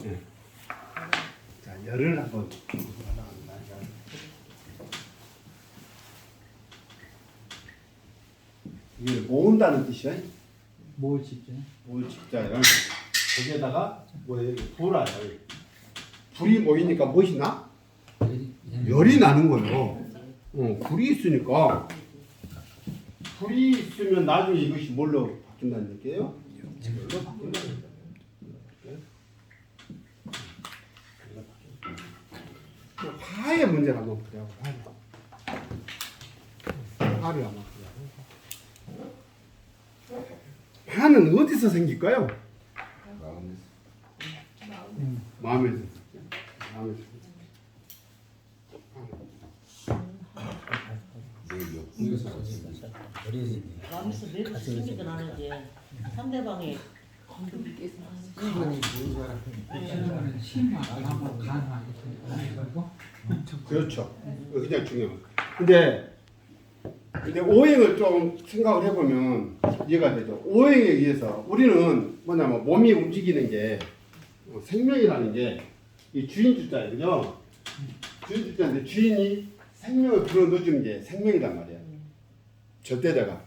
네. 자, 열을 한번 이게 모은다는 뜻이야. 뭘 집죠? 뭘 집자요? 거기에다가 뭐예요? 불알. 불이 모이니까 무엇이 나? 열이 나는 거예요. 불이 있으니까 불이 있으면 나중에 이것이 뭘로 바뀐다는 얘기예요? 열로 바뀐다는 얘기예요. 화의 문제를 한번 보자고. 화를 한번 보자고. 화는 어디서 생길까요? 마음에서. 마음에서. 마음에서 매우 생기든 안 하지. 상대방이 그렇죠. 그게 중요한 거. 근데 오행을 좀 생각을 해보면 이해가 되죠. 오행에 의해서 우리는 뭐냐면 몸이 움직이는 게 생명이라는 게 이 주인 주자예요, 그죠? 주인 주자인데 주인이 생명을 불어넣어주는 게 생명이란 말이야. 절대자가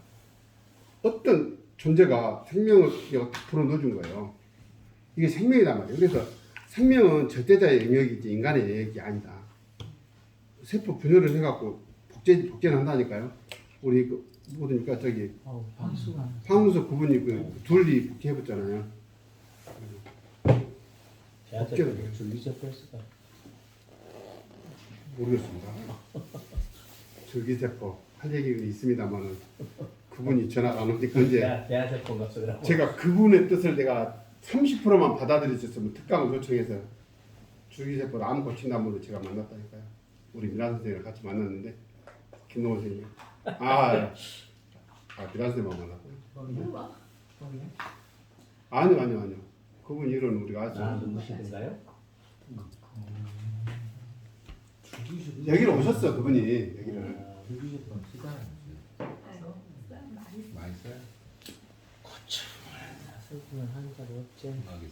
어떤 존재가 생명을 딱 불어넣어준 거예요. 이게 생명이란 말이에요. 그래서 생명은 절대자의 영역이지 인간의 영역이 아니다. 세포 분열을 해갖고 복제를 한다니까요. 우리 그 뭐니까 저기 황수 구분이 그 둘이 복제해봤잖아요. 복제를 모르겠습니다. 줄기세포 할 얘기가 있습니다만은 그분이 전화가 안 오니까 이제 제가 그분의 뜻을 내가 30%만 받아들였었으면 특강을 요청해서 줄기세포 암 고친다문으로 제가 만났다니까요. 우리 미란 선생님을 같이 만났는데 김동원 선생님 미란 선생님만 만났고요. 아니요. 그분 이런 우리가 아주 누구시던가요? 여기를 오셨어 그분이 여기를.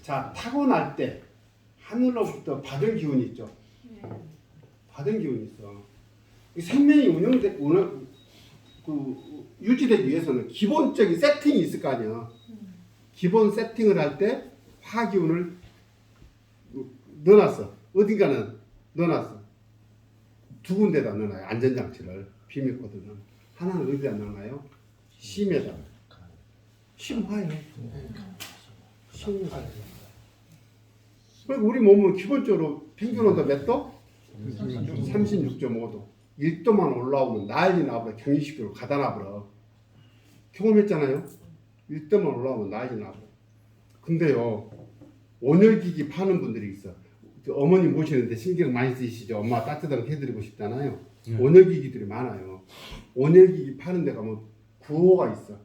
자 타고날 때 하늘로부터 받은 기운이 있죠. 받은 기운이 있어. 이 생명이 유지되기 위해서는 기본적인 세팅이 있을 거 아니야. 기본 세팅을 할 때 화기운을 넣어놨어. 어딘가는 넣어놨어. 두 군데다 넣어놔요. 안전장치를 비밀코드는. 하나는 어디다 넣어놔요? 심에다. 심화예요. 심화. 그리고 우리 몸은 기본적으로 평균 온도 몇 도? 36.5도. 1도만 올라오면 난리 나버려. 격리식으로 가다 나버려. 경험했잖아요. 1도만 올라오면 난리 나버려. 근데요, 온열기기 파는 분들이 있어. 어머니 모시는데 신경 많이 쓰이시죠? 엄마 따뜻한 거 해드리고 싶잖아요. 온열기기들이 많아요. 온열기기 파는 데 가면 구호가 있어.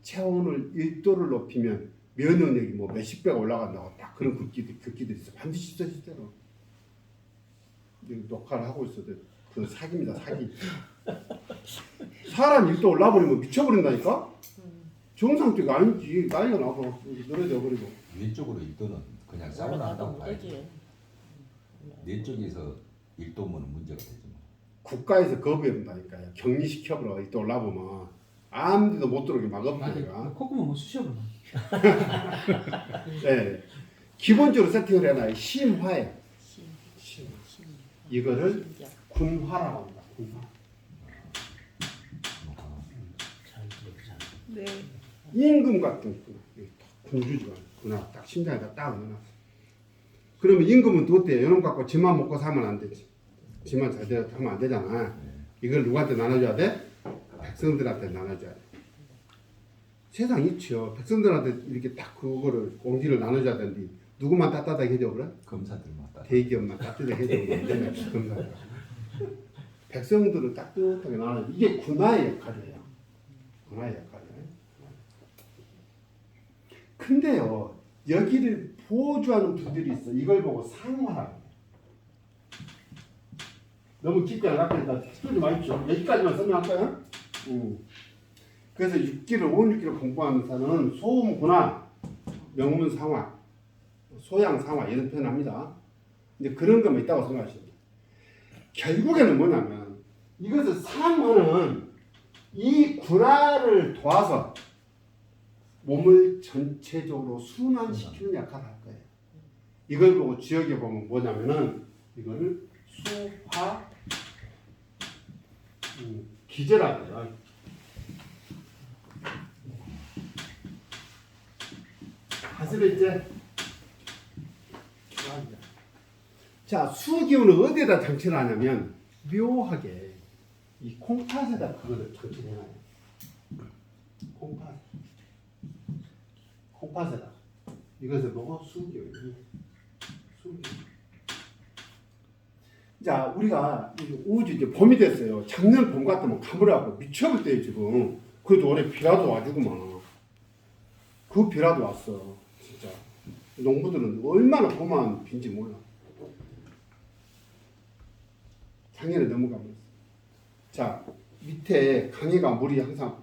체온을 1도를 높이면 면역력이 뭐 몇십 배가 올라간다고 딱 그런 글귀들이 있어. 반드시 있어, 실제로. 녹화를 하고 있어도 그건 사기입니다, 사기. 사람 1도 올라버리면 미쳐버린다니까? 정상적 아니지. 나이가 나서 늘어져 버리고. 왼쪽으로 1도는 그냥 사우나 한다고 봐야지. 내 쪽에서 1도면 문제가 되지 뭐. 국가에서 거부해본다니까요. 격리시켜버려. 1도 올라보면 아무데도 못 들어오게 막아버리니까. 콧구멍 뭐 쑤셔버려. 네. 기본적으로 세팅을 해놔요. 심화에. 이거를 군화라고 합니다. 군화. 네. 임금 같은 군주지가 군화 딱 심장에다 딱 넣어놨어. 그러면 임금은 또 어때요? 이놈 갖고 지만 먹고 사면 안 되지. 지만 잘 하면 안 되잖아. 이걸 누구한테 나눠줘야 돼? 백성들한테 나눠줘야 돼. 세상 있죠. 백성들한테 이렇게 딱 그거를 공지를 나눠줘야 되는데 누구만 따뜻하게 해줘 그래? 검사들만 따. 대기업만 따뜻하게 해줘 그래. 검사. 백성들을 따뜻하게 나눠. 이게 군화의 역할이에요. 군화의 역할이에요. 근데요, 여기를 보조하는 분들이 있어. 이걸 보고 상화라고. 너무 깊게 안 갈거니까 스토리 많이 줘. 여기까지만 설명할까요? 그래서 6기를 5, 6기를 공부하면서는 소음군화, 명문상화, 소양상화 이런 표현합니다. 이제 그런 것만 있다고 생각하시면 돼요. 결국에는 뭐냐면 이것을 상화는 이 군화를 도와서 몸을 전체적으로 순환시키는 역할을 할 거예요. 이걸 보고 지역에 보면 뭐냐면은 이거를 수화 기제라고요. 아시겠지? 자, 수기운을 어디에다 장치를 하냐면 묘하게 이 콩팥에다 그거를 장치를 해놔요. 콩팥에다 이것을 보고 수기운. 자, 우리가 우주 이제 봄이 됐어요. 작년 봄 같으면 가물하고 미쳐볼 때요 지금. 그래도 올해 비라도 와주구만. 그 비라도 왔어. 진짜 농부들은 얼마나 봄만 빈지 몰라. 작년에 넘어가면서. 자, 밑에 강에가 물이 항상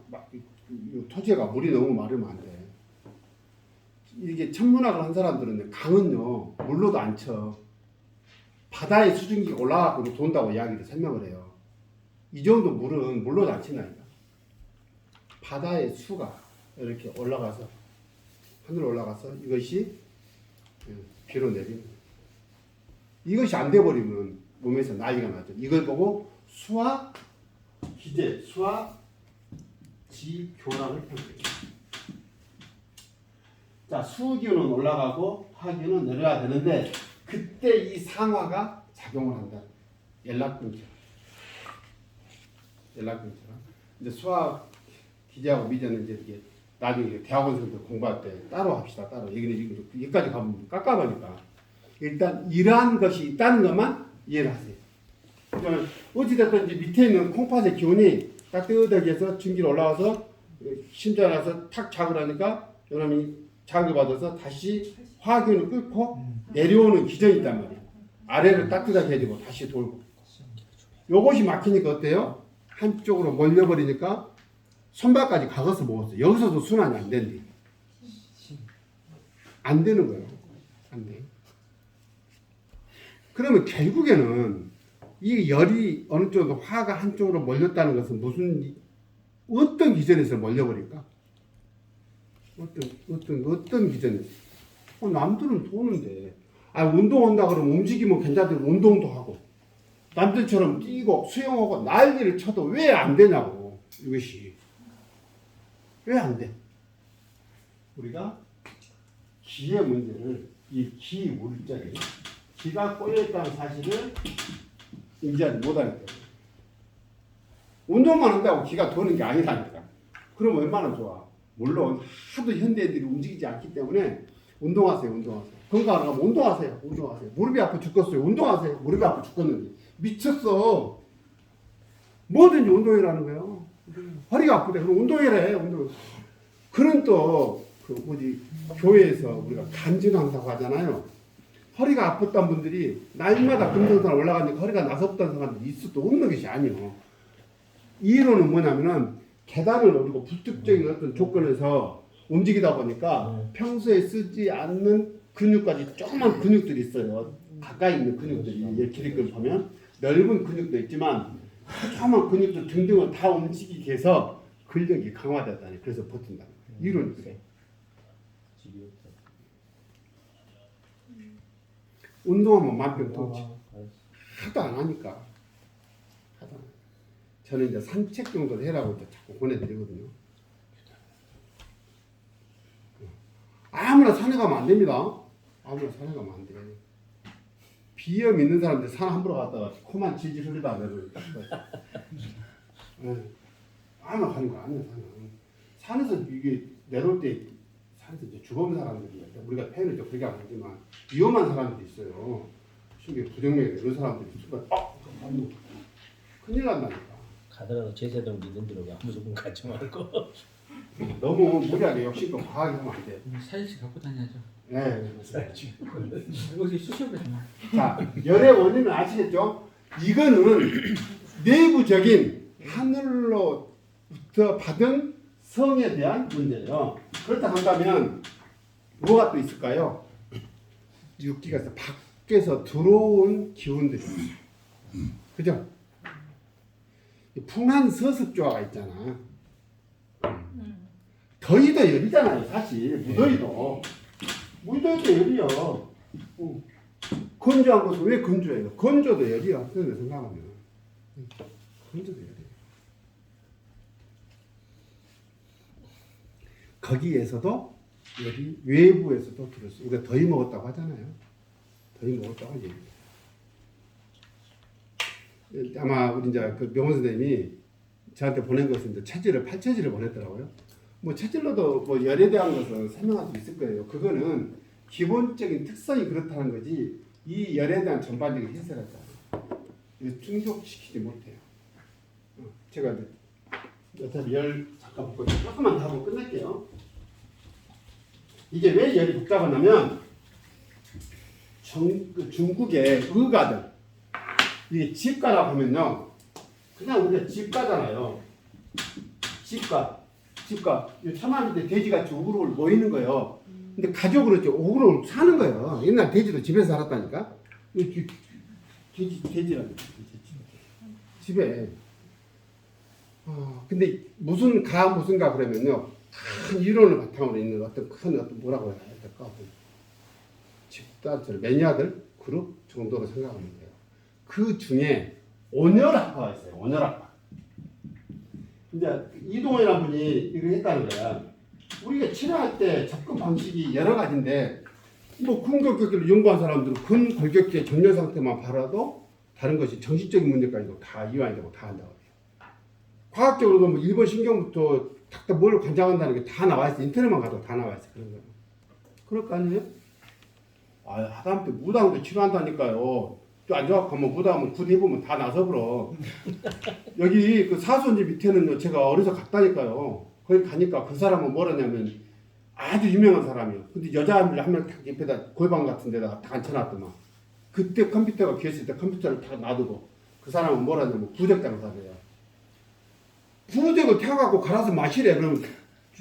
토지가 물이 너무 마르면 안 돼. 이게 천문학을 한 사람들은 강은요 물로도 안 쳐. 바다의 수증기가 올라가고 돈다고 이야기를 설명을 해요. 이 정도 물은 물로도 안 친다니까. 바다의 수가 이렇게 올라가서 하늘로 올라가서 이것이 비로 내리는 거예요. 이것이 안 돼버리면 몸에서 난리가 나죠. 이걸 보고 수화 기제, 수화 지교란을 표현해요. 자, 수기운은 올라가고 화기운은 내려야 되는데 그때 이 상화가 작용을 한다. 연락근처럼. 이제 수화 기제하고 미제는 이제 이게 나중에 대학원생들 공부할 때 따로 합시다. 따로. 여기까지 가면 깝깝하니까. 일단 이러한 것이 있다는 것만 이해를 하세요. 그러니까 어찌됐든 이제 밑에 있는 콩팥의 기운이 따뜻하게 해서 증기로 올라와서 심장에 나서 탁 자극을 하니까 요놈이 자극을 받아서 다시 화기운을 끓고 내려오는 기전이 있단 말이에요. 아래를 따뜻하게 해주고 다시 돌고. 요것이 막히니까 어때요? 한쪽으로 몰려버리니까 손발까지 가거서 먹었어요. 여기서도 순환이 안 된대. 안 되는 거예요. 안 돼. 그러면 결국에는 이 열이 어느 정도 화가 한쪽으로 몰렸다는 것은 어떤 기전에서 몰려버릴까? 어떤 기전에서? 남들은 도는데, 운동한다 그러면 움직이면 괜찮은데 운동도 하고, 남들처럼 뛰고 수영하고 난리를 쳐도 왜 안 되냐고, 이것이. 왜 안 돼? 우리가 기의 문제를, 이 기 물자에, 기가 꼬여있다는 사실을 인지하지 못하기 때문에. 운동만 한다고 기가 도는 게 아니라니까. 그럼 얼마나 좋아. 물론 하도 현대인들이 움직이지 않기 때문에 운동하세요. 건강하라고 하면 운동하세요. 무릎이 아파 죽겠어요. 운동하세요. 무릎이 아파 죽겠는데. 미쳤어. 뭐든지 운동이라는 거예요. 허리가 아프대. 그럼 운동이래. 그런 또 교회에서 우리가 간증한다고 하잖아요. 허리가 아팠던 분들이 날마다 금성산 올라가니까 허리가 나섰던 사람들이 있을 수 없는 것이 아니에요. 이론은 뭐냐면은 계단을 오르고 불특정인 어떤 조건에서 움직이다 보니까 평소에 쓰지 않는 근육까지 조그만 근육들이 있어요. 가까이 있는 근육들이 길이를 보면 넓은 근육도 있지만 조그만 근육들 등등을 다 움직이게 해서 근력이 강화됐다니. 그래서 버틴다. 이론이 그래. 운동하면 만병통치. 하도 안 하니까. 저는 이제 산책 정도 해라고 자꾸 보내드리거든요. 아무나 산에 가면 안 됩니다. 아무나 산에 가면 안 돼. 비염 있는 사람들 산 함부로 갔다가 코만 질질 흘리다 내려오면 딱 아무나 가는 거 아니야. 산에서 이게 내려올 때 산에서 이제 죽은 사람들이 우리가 표현을 좀 그렇게 안 하지만 위험한 사람들이 있어요. 심지어 부정맥에 이런 사람들이 있으면 큰일 난다니까. 가더라도 제세동 믿는 대로 무조건 가지 말고. 너무 무리하게 욕심껏 과하게 하면 안 돼. 사일씩 갖고 다녀야죠. 네. 여기 수시업에 좀. 자, 열의 원인은 아시겠죠? 이거는 내부적인 하늘로부터 받은 성에 대한 문제예요. 그렇다 한다면 뭐가 또 있을까요? 육기가 있어. 밖에서 들어온 기운들이. 그죠? 이 풍한 서습조화가 있잖아. 더위도 열이잖아요, 사실. 무더위도. 무더위도 열이요. 건조한 곳은 왜 건조해요? 건조도 열이야. 그런데 생각하면. 건조도 열이에요. 거기에서도 열이 외부에서도 들었어요. 우리가 더위 먹었다고 하잖아요. 더위 먹었다고 얘기해요. 아마 우리 이제 그 명원 선생님이 저한테 보낸 것은 이제 체질을 8체질을 보냈더라고요. 뭐 체질로도 뭐 열에 대한 것은 설명할 수 있을 거예요. 그거는 기본적인 특성이 그렇다는 거지 이 열에 대한 전반적인 해석을 충족시키지 못해요. 제가 어차피 열 잠깐 보고 조금만 더 하고 끝낼게요. 이게 왜 열이 복잡하냐면 중국의 의가들 이게 집가라고 하면요 그냥 우리가 집가잖아요. 집가 이 참아 밑에 돼지같이 오그로 모이는 거예요. 근데 가족으로 이렇게 오그로 사는 거예요. 옛날 돼지도 집에서 살았다니까. 돼지라는 집에. 근데 무슨 무슨가 그러면요 큰 이론을 바탕으로 있는 어떤 뭐라고 해야 될까? 집단처럼 매니아들 그룹 정도로 생각하면 돼요. 그 중에 온열학파가 있어요. 온열학파. 이제 이동호라는 분이 이걸 했다는 거야. 우리가 치료할 때 접근 방식이 여러 가지인데 뭐 근골격계를 연구한 사람들은 근골격계 정렬 상태만 봐도 다른 것이 정신적인 문제까지도 다 이완이 되고 다 한다고 해요. 과학적으로도 뭐 일본 신경부터 탁탁 뭘 관장한다는 게 다 나와 있어. 인터넷만 가도 다 나와 있어. 그런 거. 그럴 거 아니에요? 하다못해 무당도 치료한다니까요. 또 안 좋아하고 뭐 무당하면 굿 해보면 다 나서버려. 여기 그 사수원지 밑에는 제가 어려서 갔다니까요. 거기 가니까 그 사람은 뭐라냐면 아주 유명한 사람이에요. 근데 여자들 한 명 딱 옆에다 골방 같은 데다가 다 앉혀놨더만. 그때 컴퓨터가 귀했을 때 컴퓨터를 다 놔두고 그 사람은 뭐라냐면 부적장사래요. 부적을 태워갖고 갈아서 마시래. 그러면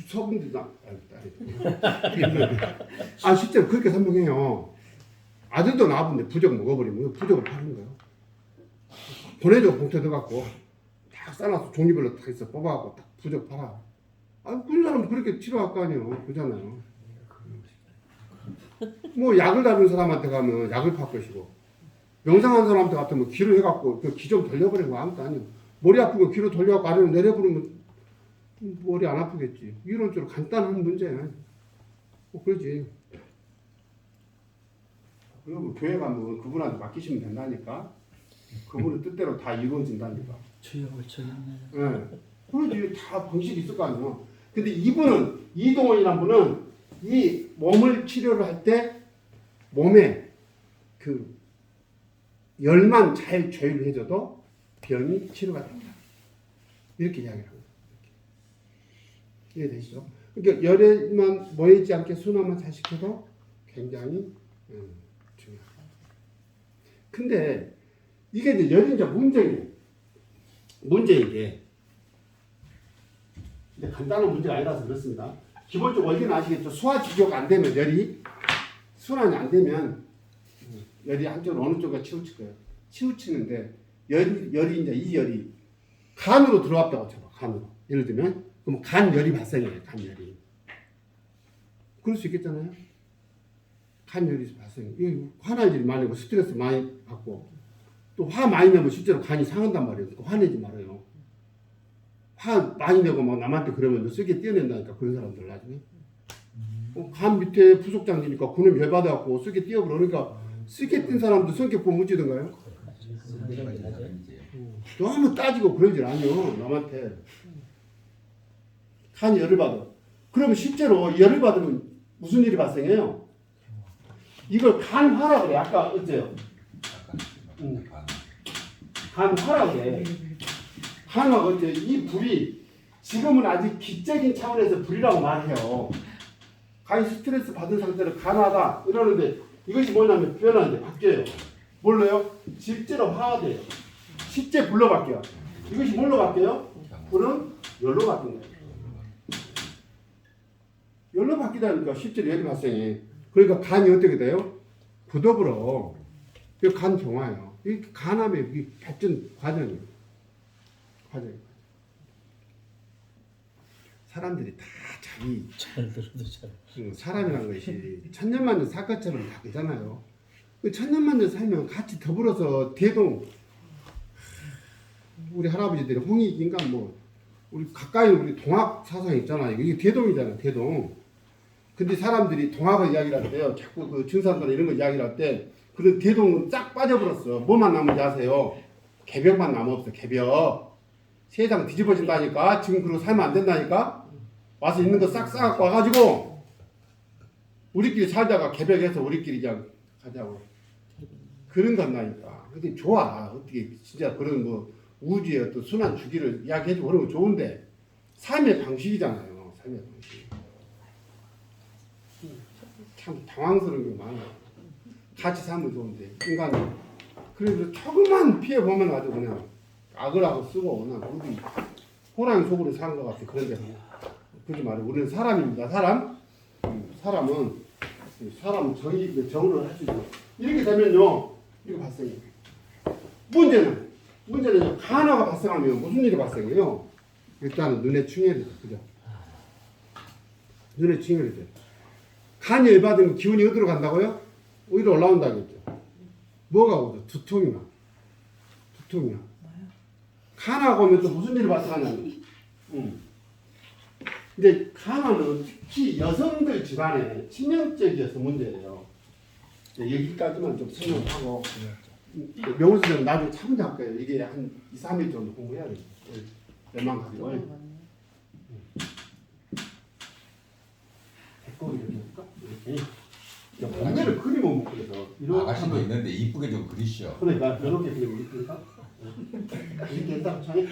서분들이 실제로 그렇게 설명해요. 아들도 나왔는데 부적 먹어버리면 부적을 파는 거예요. 보내줘 봉투 들어갖고 딱 싸놔서 종류별로 다 있어 뽑아갖고 딱 부적 팔아. 그 사람은 그렇게 치료할 거 아니에요. 그잖아요. 뭐 약을 다루는 사람한테 가면 약을 팔 것이고 명상하는 사람한테 같으면 귀로 해갖고 그 귀 좀 돌려버리는 거 아무것도 아니에요. 머리 아프고 귀로 돌려갖고 아래로 내려버리면 머리 안 아프겠지. 이론적으로 간단한 문제야. 그러지. 그리고 교회 가면 그분한테 맡기시면 된다니까. 그분의 뜻대로 다 이루어진다니까. 주역을 쳐있네. 예. 그러지. 다 방식이 있을 거 아니야. 근데 이분은, 이동원이라는 분은 이 몸을 치료를 할 때 몸에 그 열만 잘 조율해줘도 병이 치료가 된다. 이렇게 이야기를 합니다. 이해되시죠? 그러니까 열에만 모이지 않게 순환만 잘 시켜도 굉장히 중요하다. 근데 이게 이제 열이 이제 문제인 게 이제 간단한 문제가 아니라서 그렇습니다. 기본적으로 원리는 아시겠죠? 소화지교가 안 되면 순환이 안 되면 열이 한쪽으로 어느 쪽으로 치우칠 거예요. 치우치는데 열이 이제 이 열이 간으로 들어왔다고 쳐봐. 간으로. 예를 들면 그럼 간열이 발생해요. 간열이. 그럴 수 있겠잖아요. 간열이 발생해. 화날 일이 많고 스트레스 많이 받고 또 화 많이 내면 실제로 간이 상한단 말이에요. 그러니까 화내지 말아요. 화 많이 내고 막 남한테 그러면 너 쓰게 띄어낸다니까 그런 사람들 나중에. 간 밑에 부속장지니까 그놈 열받아갖고 쓰게 띄어버려. 그러니까 쓰게 띈 사람도 성격 보면 어찌든가요? 너무 따지고 그러질 않아요. 남한테. 간이 열을 받아. 그러면 실제로 열을 받으면 무슨 일이 발생해요? 이걸 간화라 그래. 아까 어째요? 간화라 그래. 간화가 어째? 이 불이 지금은 아직 기적인 차원에서 불이라고 말해요. 간이 스트레스 받은 상태로 간화다 이러는데 이것이 뭐냐면 변하는데 바뀌어요. 뭘로요? 실제로 화화돼요. 실제 불로 바뀌어요. 이것이 뭘로 바뀌어요? 불은 열로 바뀐 거예요. 열로 바뀌다니까 실제로 열이 발생해. 그러니까 간이 어떻게 돼요? 부더불어 간 경화예요. 이 간암의 이 발전 과정이에요. 사람들이 다 자기 잘 들어도 잘. 사람이라는 것이 천년만년 사건처럼 다 되잖아요. 그 천년만년 살면 같이 더불어서 대동 우리 할아버지들이 홍익인가 뭐 우리 가까이 우리 동학 사상 있잖아요. 이게 대동이잖아요. 대동. 근데 사람들이 동학을 이야기를 할 때요. 자꾸 그 증산도나 이런 거 이야기를 할 때 그런 대동은 싹 빠져버렸어. 뭐만 남은지 아세요? 개벽만 남았어. 개벽. 세상 뒤집어진다니까. 지금 그러고 살면 안 된다니까. 와서 있는 거 싹 싸갖고 와가지고 우리끼리 살다가 개벽해서 우리끼리 그냥 가자고. 그런 건다니까. 근데 좋아. 어떻게 진짜 그런 뭐 우주의 어떤 순환 주기를 이야기해주고 그런 거 좋은데 삶의 방식이잖아요. 삶의 방식. 참 당황스러운 게 많아요. 같이 살면 좋은데 인간이 그래서 조금만 피해 보면 아주 그냥 악을하고 쓰고 그냥 우리 호랑이 속으로 사는 것 같아. 그런데 그러지 말아요. 우리는 사람입니다. 사람은 정의를 할 수 있고 이렇게 되면요 이거 발생해요. 문제는 간화가 발생하면 무슨 일이 발생해요? 일단은 눈에 충혈이 돼. 그죠? 눈에 충혈이 돼. 간이 열받으면 기운이 어디로 간다고요? 오히려 올라온다겠죠. 뭐가 오죠? 두통이야. 간화가 오면 또 무슨 일이 발생하냐면 근데 간화는 특히 여성들 집안에 치명적이어서 문제예요. 여기까지만 좀 설명하고 명훈 선생님 나중에 차분히 할 거예요. 이게 한 2, 3일 정도 공부해야 돼요. 몇만 가지고. 배꼽이 이렇게 할까? 이렇게. 본면을 그리면 못 그려서. 아가씨도 있는데 이쁘게 좀 그리시오. 그러니까 이렇게 그리면 이쁘니까. 이렇게 했다가 창에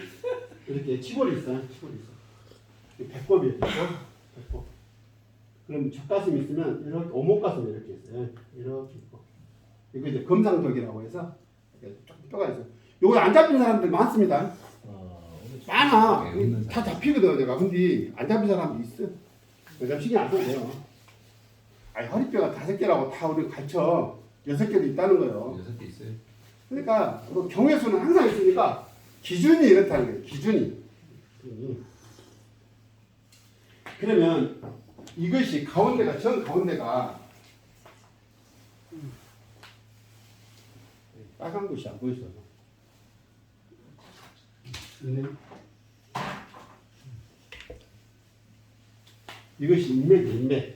이렇게 치골이 있어요. 배꼽이에요. 배꼽. 그럼 젖가슴이 있으면 이렇게 오목가슴이 이렇게 있어요. 이렇게 있고. 이거 이제 검상벽이라고 해서 이렇게 조금 뼈가 있어요. 요거 안 잡힌 사람들 많습니다. 많아. 다 잡히거든 내가. 근데 안 잡힌 사람도 있어. 그래서 신경 안 써도 돼요. 아니 허리뼈가 5개라고 다 우리 가르쳐. 6개도 있다는 거예요. 6개 있어요. 그러니까 뭐 경우의 수는 항상 있으니까 기준이 이렇다는 거예요. 기준이. 그러면 이것이 가운데가 빨간 것이 안 보이죠? 이것이 인맥.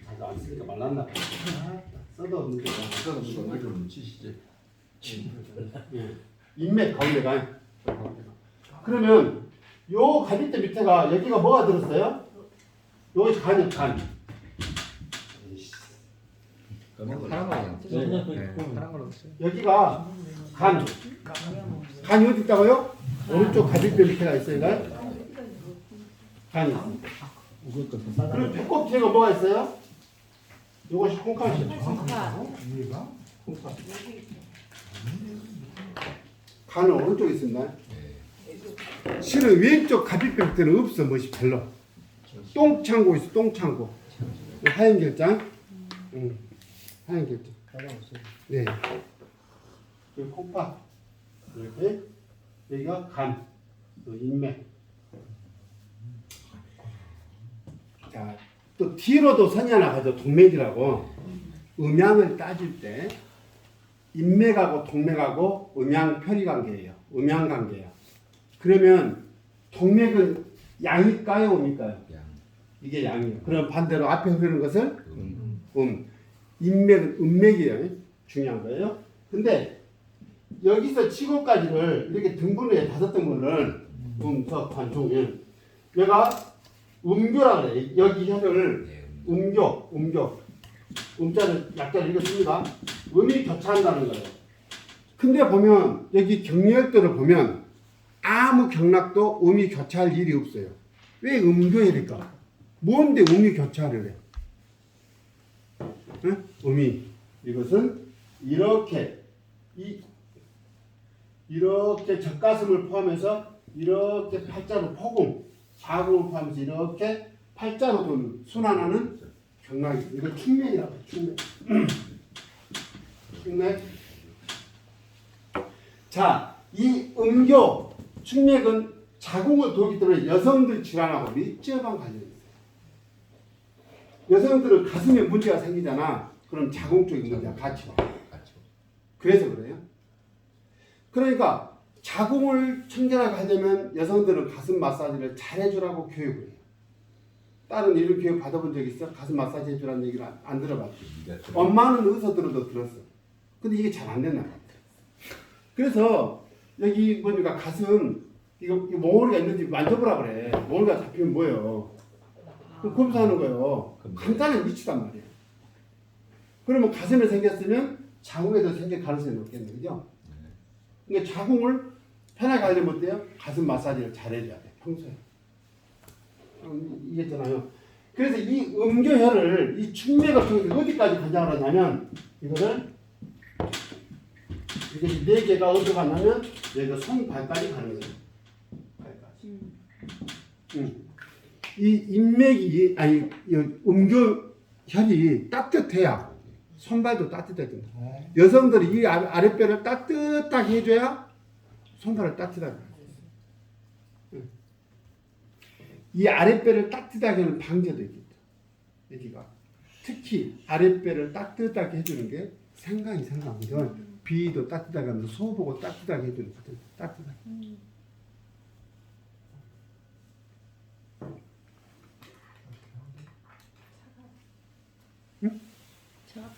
아직 안 쓰니까 말랐나 봐. 써도 없는 거. 좀 치시지. 인맥 가운데가. 그러면 요 갈비뼈 밑에가 여기가 뭐가 들었어요? 요것이 간. 파란 거랑. 파란 거랑. 여기가 간. 간이 어디 있다고요? 오른쪽 갈비뼈 밑에가 있어요. 간이. 그럼 배꼽 뒤에가 뭐가 있어요? 요것이 콩팥이에요. 간은 오른쪽에 있었나요? 실은 왼쪽 갈비뼈 밑에는 없어. 멋이 별로. 똥창고 있어. 똥창고. 하얀 결장. 하얀 결장. 네. 여기 콩팥. 이렇게. 여기가 간. 인맥. 자, 또 뒤로도 선이 하나 가죠. 동맥이라고. 음양을 따질 때 인맥하고 동맥하고 음양편의 관계예요. 음양관계예요. 그러면 동맥은 양일까요? 음일까요? 양. 이게 양이에요. 그럼 반대로 앞에 흐르는 것은 인맥은 음맥이에요. 중요한 거예요. 근데 여기서 치고까지를 이렇게 등분해 5등분을 서 관중은 얘가 음교라 그래. 여기 혀를 음교. 음자를 약자를 읽었습니다. 음이 교차한다는 거예요. 근데 보면 여기 경렬도를 보면 아무 경락도 음이 교차할 일이 없어요. 왜 음교해야 될까? 뭔데 음이 교차를 해? 응? 음이 이것은 이렇게 이렇게 젖가슴을 포함해서 이렇게 팔자로 포공, 좌공을 포함해서 이렇게 팔자로 도는 순환하는 경락이 이거 충맥이라고 해요. 충맥. 충맥. 자, 이 음교 충맥은 자궁을 돌기 때문에 여성들 질환하고 밀접한 관련이 있어요. 여성들은 가슴에 문제가 생기잖아. 그럼 자궁 쪽에 문제가 같이 와. 같이. 그래서 그래요. 그러니까 자궁을 청결하게 하려면 여성들은 가슴 마사지를 잘 해주라고 교육을 해요. 다른 이런 교육 받아본 적 있어? 가슴 마사지 해주라는 얘기를 안 들어봤지. 엄마는 의사들도 들었어. 근데 이게 잘 안 된다. 그래서 여기 보니까 가슴 이거 몽골이가 있는지 만져보라 그래. 몽골이가 잡히면 뭐예요? 그럼 검사하는 거예요. 간단한 위치단 말이에요. 그러면 가슴에 생겼으면 자궁에도 생길 가능성이 높겠네, 그죠? 그러니까 자궁을 편하게 하려면 어때요? 가슴 마사지를 잘 해줘야 돼, 평소에. 이겠잖아요. 그래서 이 음교혈을 이 충맥을 통해서 어디까지 간장을 하냐면 이거를 이게 4개가 어디 가냐면 여기가 손발까지 가는 거예요. 발까지. 이 인맥이 아니 이 음교혈이 따뜻해야 손발도 따뜻해야 된다. 여성들이 이 아랫배를 따뜻하게 해줘야 손발을 따뜻하게 할 수 있어요. 이 아랫배를 따뜻하게 하는 방제도 있겠죠. 여기가 특히 아랫배를 따뜻하게 해주는 게 생강이거든. 비위도 따뜻하게 하면서 소보고 따뜻하게 해주는 거든. 따뜻하게.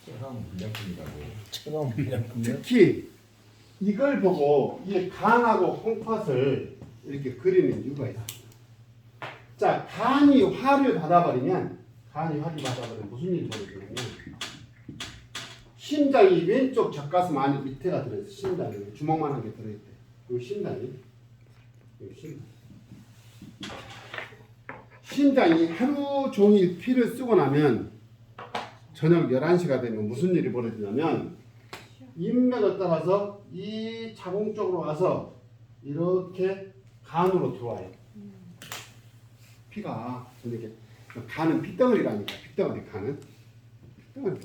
차가운 불량품이라고. 차가운 불량품이요? 특히 이걸 보고 이 간하고 홍팥을 이렇게 그리는 이유가 있어요. 자, 간이 화를 받아버리면 무슨 일이 벌어지냐면 심장이 왼쪽 젖가슴 안에 밑에가 들어있어. 심장이 주먹만한 게 들어있대. 이 심장이 심장이 하루 종일 피를 쓰고 나면 저녁 11시가 되면 무슨 일이 벌어지냐면 인맥을 따라서 이 자궁 쪽으로 와서 이렇게 간으로 들어와요. 피가 이렇게 간은 핏덩어리라니까. 핏덩어리 간은 핏덩어리.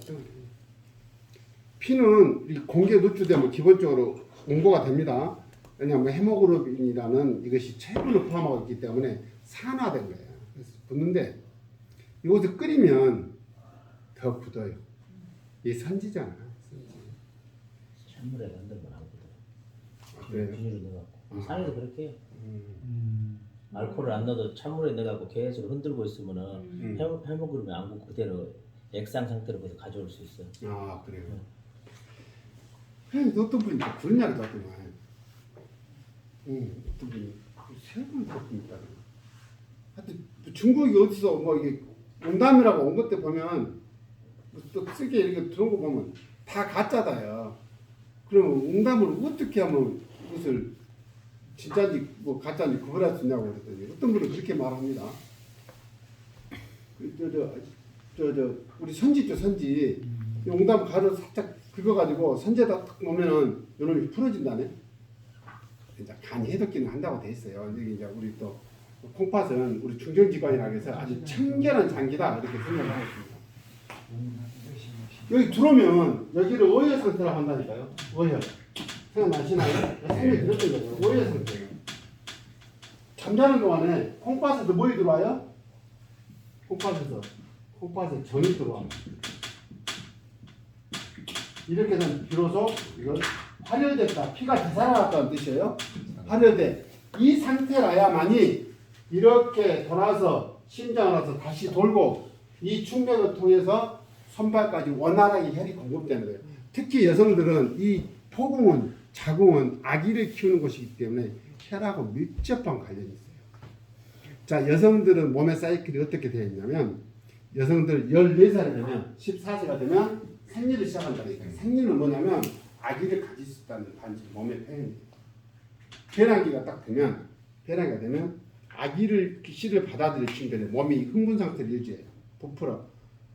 피는 이 공기에 노출되면 기본적으로 응고가 됩니다. 왜냐하면 헤모글로빈이라는 이것이 체분을 포함하고 있기 때문에 산화된 거예요. 그래서 붙는데 이것을 끓이면 더 굳어요. 이 선지잖아. 선지. 찬물에 만들면 안 굳어요. 그래요? 비닐로 넣어갖고. 산에도 그렇게 해요. 알코올을 안 넣어도 찬물에 넣어갖고 계속 흔들고 있으면은 헤모글로빈 안 굳고 그대로 액상 상태로 계속 가져올 수 있어요. 아 그래요. 어떤 분이 그런 이야기도 하더만. 어떤 분이 세번 들었습니다. 하여튼 중국이 어디서 뭐 이게 농담이라고 온 것때 보면 또 쓰게 이렇게 들어온 거 보면 다 가짜다요. 그러면 농담을 어떻게 하면 그것을 진짜인지 뭐 가짜인지 구분할 수 있냐고 그랬더니 어떤 분은 그렇게 말합니다. 우리 선지 있죠, 선지. 농담 가루 살짝 긁어가지고 선지에다 탁 놓으면은 요놈이 풀어진다네. 이제 간이 해독기는 한다고 돼 있어요. 여기 이제 우리 또 콩팥은 우리 중정지관이라고 해서 아주 청결한 장기다 이렇게 생각을 하고 있습니다. 여기 들어오면 여기를 오열 상태라고 한다니까요. 오열. 생각나시나요? 생각이 들었던 거죠. 오열 상태예요. 잠자는 동안에 콩팥에서 뭐이 들어와요? 콩팥에 정이 들어와. 이렇게 되면 비로소 이걸 활혈됐다. 피가 되살아났다는 뜻이에요. 활혈돼. 이 상태라야만이 이렇게 돌아서 심장을 와서 다시 돌고 이 충맥을 통해서 손발까지 원활하게 혈이 공급되는 거예요. 특히 여성들은 이 포궁은 자궁은 아기를 키우는 곳이기 때문에 혈하고 밀접한 관련이 있어요. 자, 여성들은 몸의 사이클이 어떻게 되어 있냐면 여성들 14살이 되면 14세가 되면 생리를 시작한다니까. 생리는 뭐냐면 아기를 가질 수 있다는 단지 몸의 표현이에요. 배란기가 딱 되면 배란기가 되면 아기를 씨를 받아들일 준비에 몸이 흥분 상태를 유지해요. 부풀어.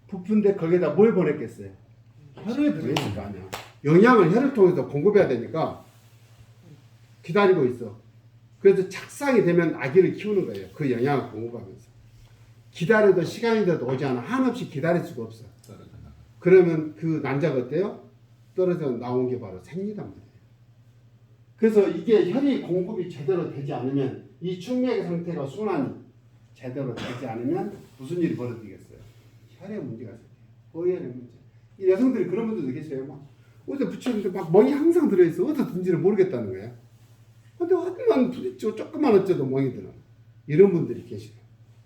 부푼데 거기에다 뭘 보냈겠어요? 혈을 보냈을 거 아니야. 영양을 혈을 통해서 공급해야 되니까 기다리고 있어. 그래서 착상이 되면 아기를 키우는 거예요. 그 영양을 공급하면서. 기다려도 시간이 돼도 오지 않아. 한없이 기다릴 수가 없어. 떨어져 나가. 그러면 그 난자가 어때요? 떨어져 나온 게 바로 생리단 말이에요. 그래서 이게 혈이 공급이 제대로 되지 않으면 이 충맥의 상태가 순환이 제대로 되지 않으면 무슨 일이 벌어지겠어요? 혈의 문제가 생겨요. 어혈의 문제. 이 여성들이 그런 분들도 계세요. 막 어디서 붙였는데 막 멍이 항상 들어있어. 어디서 든지를 모르겠다는 거예요. 근데 어디만 부딪히고 조금만 어쩌도 멍이 드는 이런 분들이 계시요.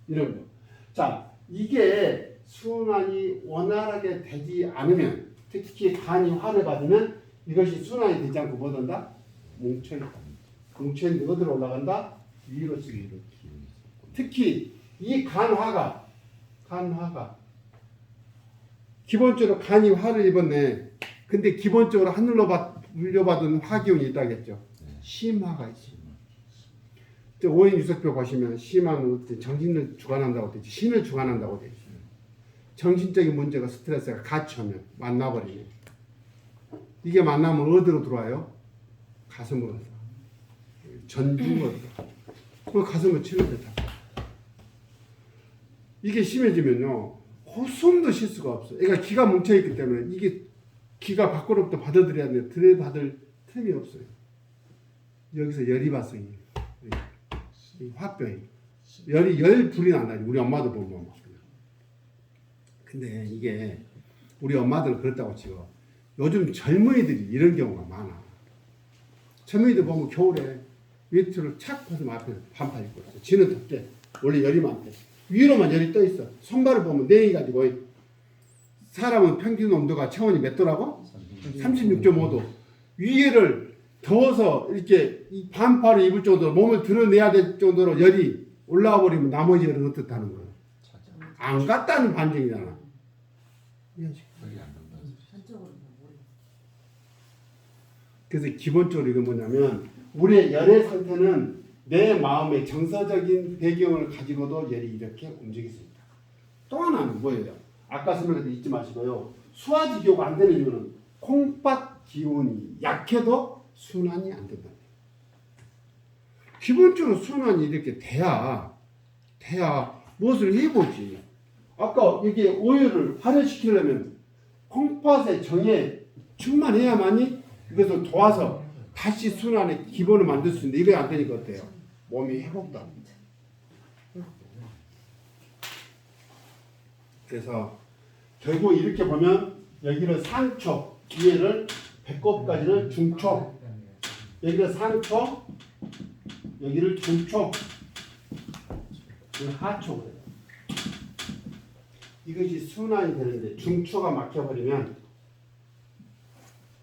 이런 거. 자, 이게 순환이 원활하게 되지 않으면 특히 간이 화를 받으면 이것이 순환이 되지 않고 뭐 된다? 뭉쳐있다. 뭉쳐있는데 어디로 올라간다? 위로 치기로. 특히 이 간화가 기본적으로 간이 화를 입었네. 근데 기본적으로 하늘로 물려받은 화기운이 있다겠죠. 심화가 있어. 오행 유석표 보시면 심화는 정신을 주관한다고 되지, 신을 주관한다고 되지. 정신적인 문제가 스트레스가 같이 오면 만나버리네. 이게 만나면 어디로 들어와요? 가슴으로 들어와. 전중으로 들어와. 그 가슴을 치료됐다. 이게 심해지면요, 숨도 쉴 수가 없어. 그러니까 기가 뭉쳐있기 때문에 이게 기가 밖으로부터 받아들여야 되는데 들이받을 틈이 없어요. 여기서 열이 발생이. 화병이. 열불이 난다. 우리 엄마도 보면 막. 근데 이게 우리 엄마들은 그렇다고 치고 요즘 젊은이들이 이런 경우가 많아. 젊은이들 보면 겨울에 외투를 착 벗으면 앞에 반팔 입고 있어. 지는 덥대. 원래 열이 많대. 위로만 열이 떠 있어. 손발을 보면 냉이 가지고 사람은 평균 온도가 체온이 몇 도라고? 36.5도. 위에를 더워서 이렇게 이 반팔을 입을 정도로 몸을 드러내야 될 정도로 열이 올라와 버리면 나머지 열은 어떻다는 거야? 안 갔다는 반증이잖아. 그래서 기본적으로 이건 뭐냐면 우리의 열의 상태는 내 마음의 정서적인 배경을 가지고도 열이 이렇게 움직일 수 있다. 또 하나는 뭐예요? 아까 설명했던 잊지 마시고요. 수화지교가 안 되는 이유는 콩팥 기운이 약해도 순환이 안 된다. 기본적으로 순환이 이렇게 돼야 무엇을 해보지. 아까 이게 오열을 발현시키려면 콩팥의 정에 충만해야만이 이것을 도와서 다시 순환의 기본을 만들 수 있는데 이게 안 되니까 어때요? 몸이 회복도 안 돼. 그래서 결국 이렇게 보면 여기를 상초, 위에를 배꼽까지는 중초, 여기를 상초, 여기를 중초, 여기 하초 그래요. 이것이 순환이 되는데 중초가 막혀버리면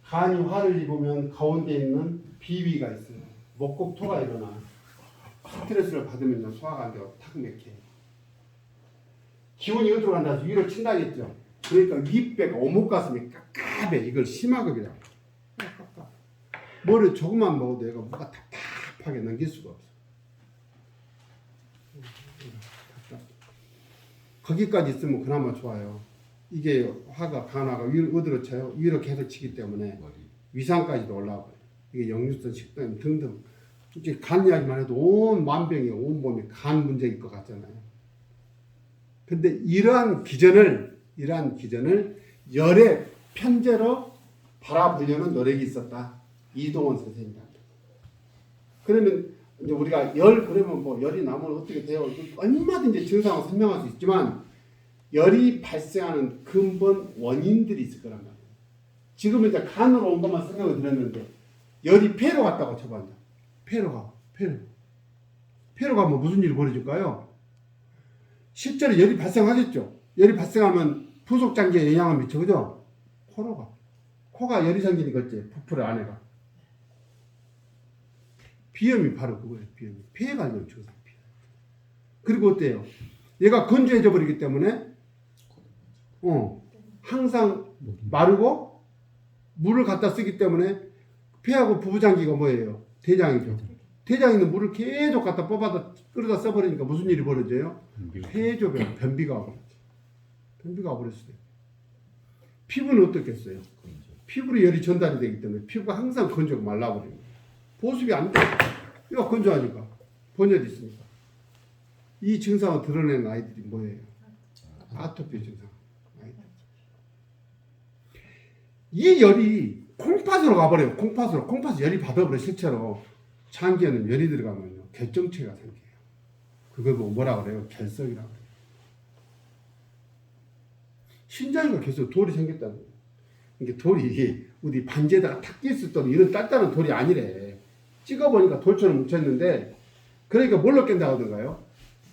간이 화를 입으면 가운데 있는 비위가 있어요. 목곡토가 일어나. 스트레스를 받으면 소화가 안 되고 탁 막혀. 기운이 어디로 간다 해서 위로 친다겠죠. 그러니까 윗배가 오목가슴이 깝깝해. 이걸 심화급이라고. 뭐를 조금만 먹어도 얘가 뭐가 답답하게 넘길 수가 없어. 거기까지 있으면 그나마 좋아요. 이게 화가 간화가 위로 어디로 쳐요? 위로 계속 치기 때문에 위상까지도 올라와요. 이게 역류성 식도염 등등. 이제 간 이야기만 해도 온 만병이 온 몸이 간 문제일 것 같잖아요. 근데 이러한 기전을 열의 편제로 바라보려는 노력이 있었다. 이동원 선생님한테. 그러면 이제 우리가 그러면 뭐 열이 나면 어떻게 돼요? 얼마든지 증상을 설명할 수 있지만 열이 발생하는 근본 원인들이 있을 거란 말이에요. 지금 이제 간으로 온 것만 설명을 드렸는데 열이 폐로 갔다고 쳐봐. 폐로 가면 무슨 일이 벌어질까요? 실제로 열이 발생하겠죠. 열이 발생하면 부속장기에 영향을 미쳐, 그죠? 코로 가. 코가 열이 생기니까 어째? 부풀어 안에가. 비염이 바로 그거예요. 비염이. 폐에 관련 증상. 그리고 어때요? 얘가 건조해져 버리기 때문에 항상 마르고 물을 갖다 쓰기 때문에 폐하고 부부장기가 뭐예요? 대장이죠. 대장에 있는 물을 계속 갖다 뽑아다 끌어다 써버리니까 무슨 일이 벌어져요? 폐조변, 변비가 와버렸죠. 변비가 와버렸어요. 피부는 어떻겠어요? 피부로 열이 전달이 되기 때문에 피부가 항상 건조하고 말라버려요. 보습이 안 돼. 이거 건조하니까. 번열이 있으니까. 이 증상을 드러내는 아이들이 뭐예요? 아토피 증상. 아이들. 이 열이 콩팥으로 가버려요. 콩팥으로 열이 받아버려. 실제로 장기에는 열이 들어가면요 결정체가 생겨요. 그걸 뭐라 그래요? 결석이라고 그래요. 신장이가 계속 돌이 생겼다고. 이게 돌이 우리 반지에다가 탁 낄 수 있도록 이런 단단한 돌이 아니래. 찍어보니까 돌처럼 뭉쳤는데, 그러니까 뭘로 깬다고 하던가요?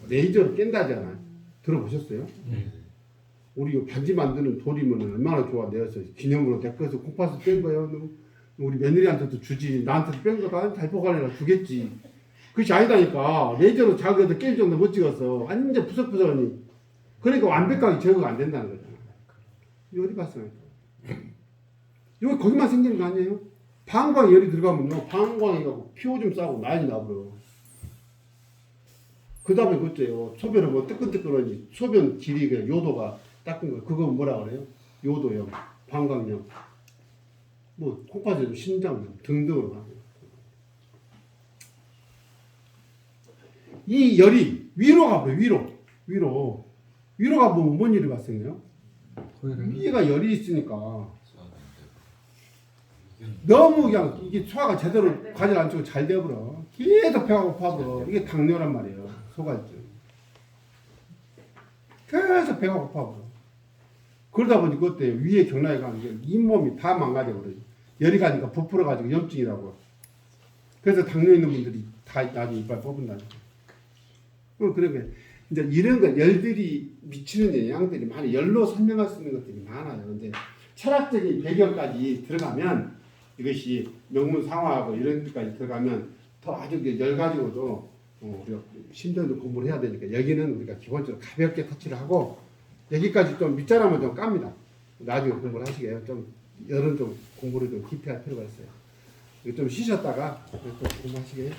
레이저로 깬다잖아. 들어보셨어요? 우리 반지 만드는 돌이면 얼마나 좋아. 내어서 기념으로 데꿔서 콩팥을 뺀 거예요. 우리 며느리한테도 주지. 나한테도 뺀 거다. 달포관이라 주겠지. 그것이 아니다니까. 레이저로 자기도 깰 정도 못 찍었어. 완전 푸석푸석하니. 그러니까 완벽하게 제거가 안 된다는 거잖아. 열이 발생하니까. 여기 거기만 생기는 거 아니에요? 방광에 열이 들어가면요. 방광에 가고 피오줌 싸고 난리 나버려. 그 다음에 그것도요. 소변을 뭐 뜨끈뜨끈하니 소변 길이 그 요도가 닦은 거. 그거 뭐라 그래요? 요도염, 방광염, 뭐 콩팥에도 신장염 등등으로 가요. 이 열이 위로 가버려. 위로 가보면 뭔 일이 발생해요? 위에가 열이 있으니까 너무 그냥 이게 소화가 제대로 가지 않고 잘 되어버려. 계속 배가 고파버려. 이게 당뇨란 말이에요. 소갈증. 계속 배가 고파버려. 그러다 보니 그때 위에 경락이 가는 게 잇몸이 다 망가져버려요. 열이 가니까 부풀어가지고 염증이라고. 그래서 당뇨 있는 분들이 다 나중에 이빨 뽑은다니까. 그러게 이제 이런 거 열들이 미치는 영향들이 많이 열로 설명할 수 있는 것들이 많아요. 근데 철학적인 배경까지 들어가면 이것이 명문상화하고 이런 데까지 들어가면 더 아주 열 가지고도 우리가 심전도 공부를 해야 되니까 여기는 우리가 기본적으로 가볍게 터치를 하고 여기까지 좀 밑자람을 좀 깝니다. 나중에 공부를 하시게요. 좀 열은 좀 공부를 좀 깊이 할 필요가 있어요. 좀 쉬셨다가 또 공부하시게요.